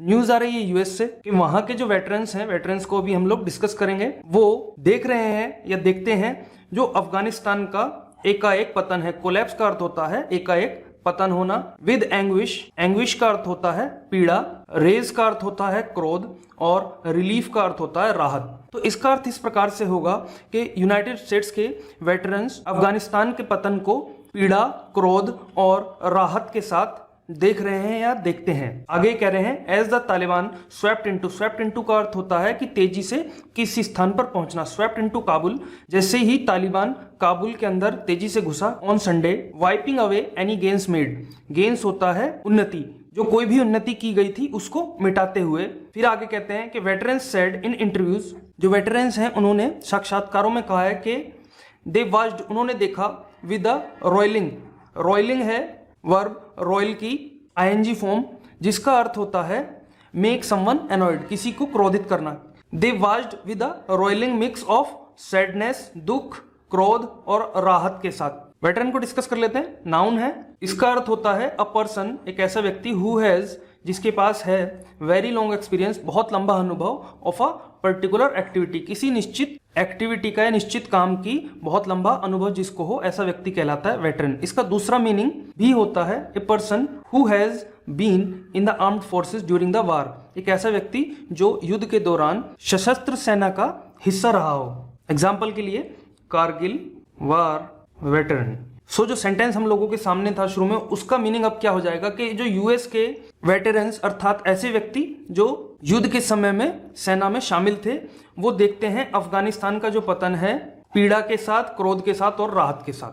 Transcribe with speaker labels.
Speaker 1: News आ रही है US से कि वहां के जो वेटरन्स हैं, वेटरन्स को भी हम लोग डिस्कस करेंगे, वो देख रहे हैं या देखते हैं जो अफगानिस्तान का एकाएक पतन है। कोलैप्स का अर्थ होता है एकाएक पतन होना। विद एंग्विश, एंग्विश का अर्थ होता है पीड़ा, रेज का अर्थ होता है क्रोध और रिलीफ का अर्थ होता है राहत। तो इसका अर्थ इस प्रकार से होगा कि यूनाइटेड स्टेट्स के वेटरन्स अफगानिस्तान के पतन को पीड़ा, क्रोध और राहत के साथ देख रहे हैं या देखते हैं। आगे कह रहे हैं as the Taliban swept into, swept into का अर्थ होता है कि तेजी से किसी स्थान पर पहुंचना। स्वेप्ट इनटू काबुल, जैसे ही तालिबान काबुल के अंदर तेजी से घुसा। On Sunday wiping away any gains made, gains होता है उन्नति, जो कोई भी उन्नति की गई थी उसको मिटाते हुए। फिर आगे कहते हैं कि वेटरन्स सेड इन इंटरव्यूज, जो वेटरन्स हैं उन्होंने साक्षात्कारों में कहा है कि दे वाच्ड, उन्होंने देखा विद द रॉयलिंग, रॉयलिंग है वर्ब, रॉयल की आईएनजी फॉर्म, जिसका अर्थ होता है मेक समवन एनॉयड, किसी को क्रोधित करना। They watched with the roiling mix of sadness, दुख, क्रोध और राहत के साथ। वेटरन को डिस्कस कर लेते हैं। नाउन है, इसका अर्थ होता है अ पर्सन, एक ऐसा व्यक्ति हु हैज, जिसके पास है वेरी लॉन्ग एक्सपीरियंस, बहुत लंबा अनुभव, ऑफ अ पर्टिकुलर एक्टिविटी, किसी निश्चित एक्टिविटी का या निश्चित काम की बहुत लंबा अनुभव जिसको हो, ऐसा व्यक्ति कहलाता है वेटरन। इसका दूसरा मीनिंग भी होता है a person who has been in the armed forces during the war, एक ऐसा व्यक्ति जो युद्ध के दौरान सशस्त्र सेना का हिस्सा रहा हो। एग्जाम्पल के लिए कारगिल वार वेटरन। सो जो सेंटेंस हम लोगों के सामने था शुरू में, उसका मीनिंग अब क्या हो जाएगा कि जो यूएस के वेटरन्स अर्थात ऐसे व्यक्ति जो युद्ध के समय में सेना में शामिल थे, वो देखते हैं अफगानिस्तान का जो पतन है पीड़ा के साथ, क्रोध के साथ और राहत के साथ।